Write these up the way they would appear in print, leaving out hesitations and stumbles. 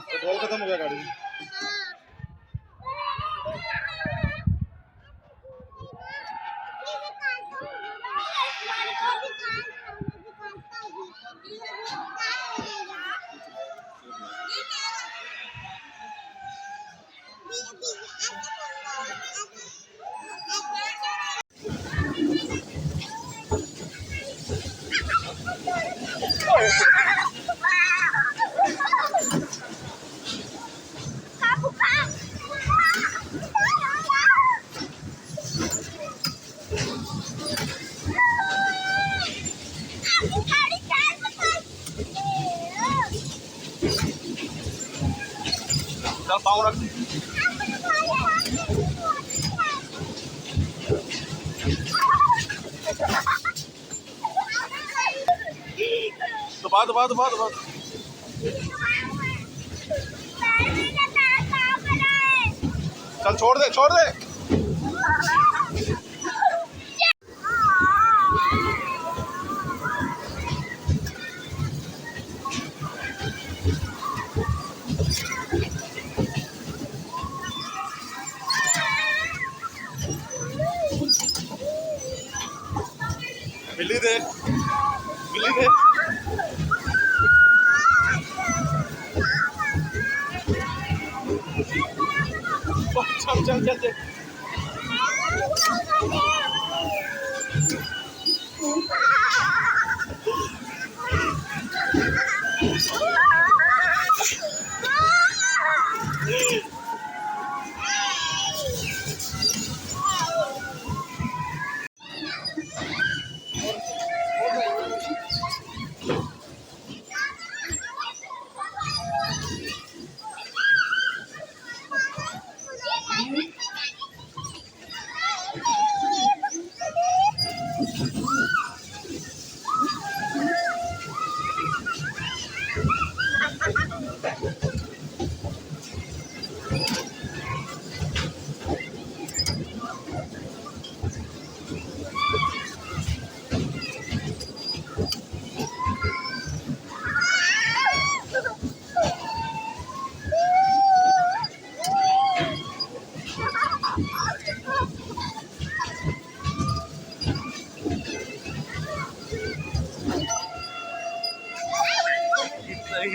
Petrol खत्म हो गया गाड़ी में। चल पाँव रख। दबा। चल छोड़ दे। बिल्ली दे। चल।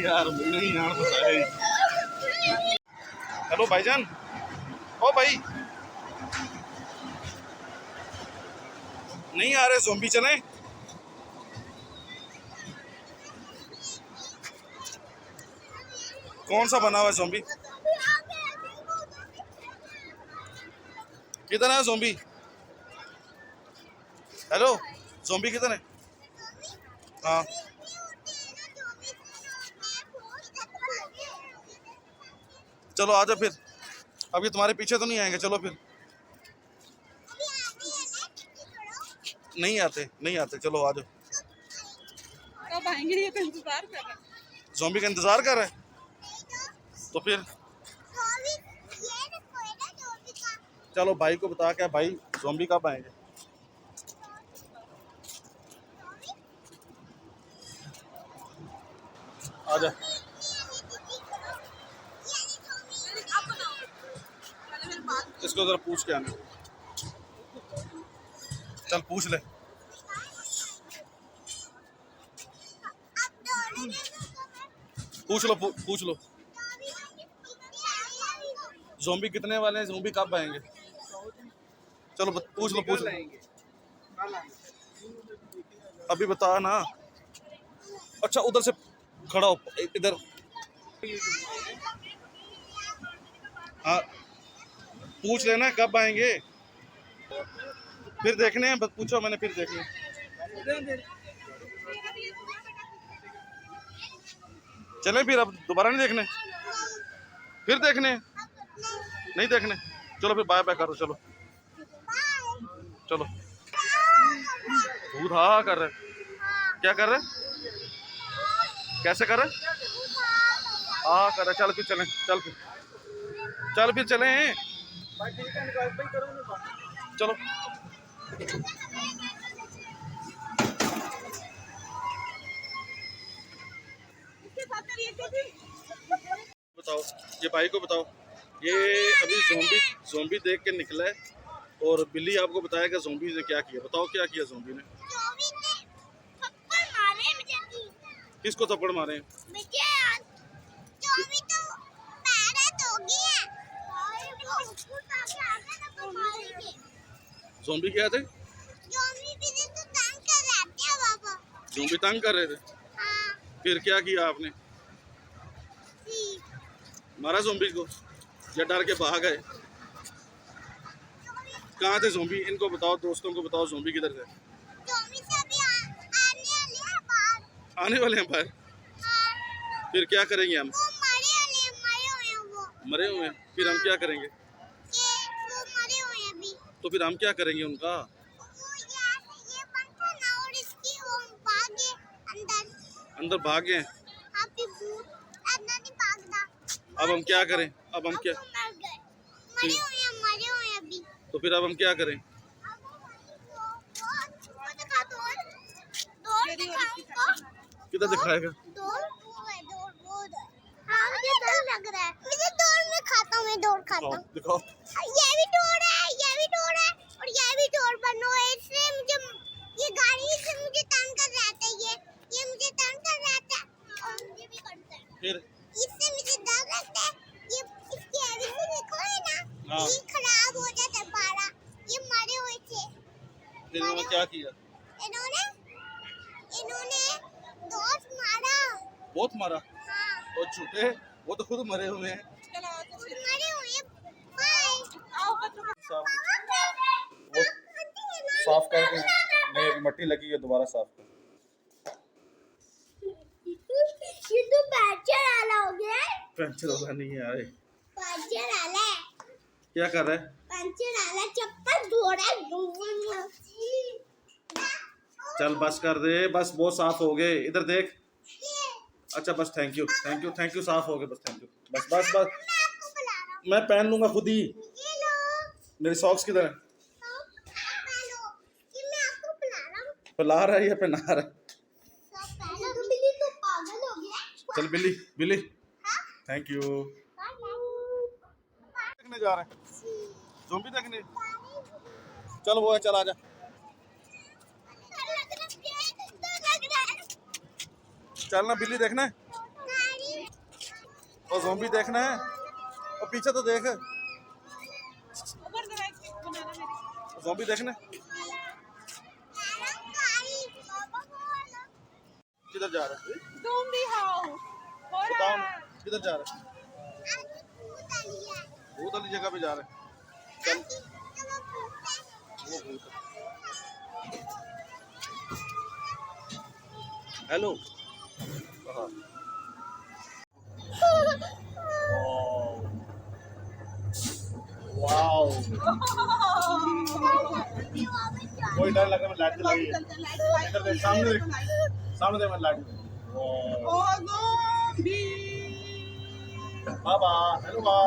यार नहीं यार तो है। हेलो भाईजान। ओ भाई नहीं आ रहे ज़ोंबी चले। कौन सा बना हुआ है ज़ोंबी? किधर है ज़ोंबी? हेलो ज़ोंबी किधर है? हाँ चलो आ जाओ फिर। अभी तुम्हारे पीछे तो नहीं आएंगे। चलो फिर। नहीं आते चलो आ जाओ। कब आएंगे? ये तो इंतजार कर रहे हैं। ज़ोंबी का इंतजार कर रहे हैं तो फिर चलो भाई को बता के भाई ज़ोंबी कब आएंगे। आ जा। इसको जरा पूछ के आना। चल पूछ ले। पूछ लो ज़ोंबी कितने वाले हैं? ज़ोंबी कब आएंगे? चलो पूछ लो। अभी बता ना। अच्छा उधर से खड़ा हो इधर। हाँ पूछ लेना कब आएंगे। फिर देखने हैं। बस पूछो मैंने फिर देखने। चलें फिर अब दोबारा नहीं देखने। फिर देखने नहीं देखने। चलो फिर बाय बाय करो। चलो भूत हाँ कर रहे। क्या कर रहे? कैसे कर रहे? हाँ कर रहे। चल फिर चलें। चल फिर चलें। चलो बताओ, ये भाई को बताओ, ये अभी ज़ोंबी देख के निकला है और बिल्ली आपको बताएगा ज़ोंबी ने क्या किया। बताओ क्या किया ज़ोंबी ने? थप्पड़ मारे मुझे। किसको थप्पड़ मारे? मुझे ज़ोंबी तो पैरत हो गया। ज़ोंबी क्या थे? ज़ोंबी भी तो तंग कर रहे थे बाबा। ज़ोंबी तंग कर रहे थे। हाँ। फिर क्या किया आपने? मारा ज़ोंबी को या डर के भाग गए? कहाँ थे ज़ोंबी? इनको बताओ, दोस्तों को बताओ ज़ोंबी किधर थे? ज़ोंबी से अभी आने वाले हैं बाहर। आने वाले हैं बाहर। हाँ। फिर क्या करेंगे हम? वो मरे हुए हैं वो। मरे हुए हैं। फिर हम क्या करेंगे? वो मरे हुए हैं अभी। तो फिर हम क्या करेंगे उनका? वो ये पंखा ना और इसकी वो भागे अंदर। अंदर भाग गए। अभी भूत अंदर नहीं भागता। अब हम क्या करें? अब हम क्या? वो मर गए। मरे हुए हैं अभी। तो फिर अब हम क्या करें? किधर दिखाएगा? हाँ, मुझे डर लग रहा है। मुझे डोर में खाता हूँ, मैं डोर खाता हूँ। दिखाओ। ये भी डोर है, ये भी डोर है और ये भी डोर बनो है। इससे मुझे ये गाड़ी से मुझे तंग कर रहा था। ये मुझे तंग कर रहा था और मुझे भी करता है। फिर इससे मुझे डर लगता है। ये इसकी आगे से देखो है ना, हाँ। ये खराब हो जाता है पारा। ये मरे हुए थे। फिर इन्होंने क्या किया? इन्होंने दोस्त मारा। बहुत मारा। हाँ। और झूठे, वो तो खुद मरे हुए हैं। मरे हुए। बाय। वो साफ कर दें। नहीं, अभी मट्टी लगी है, दोबारा साफ कर। ये तो पंचर वाला हो गया है। पंचर वाला नहीं है आए। पंचर वाला है। क्या कर रहा है? पंचर वाला चप्पल धो रहा है। चल बस कर दे, बस बहुत साफ हो गए। इधर देख। अच्छा बस, थैंक यू साफ हो गए, बस थैंक यू। बस मैं आपको बुला रहा हूँ। मैं पहन लूंगा खुद ही। ये लो। मेरी सॉक्स किधर है? पहनो। ये मैं आपको बुला रहा हूँ। पला रहा है या पहना रहा है? सब पहनो। तो बिल्ली तो पागल हो गया। चल बिल्ली थैंक यू। देखने जा रहे हैं ज़ोंबी देखने। चल वो है, चल आजा। चल ना, बिल्ली देखना है और ज़ोंबी देखना है। और पीछे तो देख, ज़ोंबी देखना है। किधर जा रहा है? Zombie house. बताओ ना, किधर जा रहा है? भूत वाली जगह पे जा रहे हैं। चल, वो भूत है। हेलो। कहाँ? वाओ। कोई डर लगा, मैं लाइट जलाई है। इधर देख, सामने देख, मैं लाइट। ज़ोंबी। बाबा, हेलो बाबा।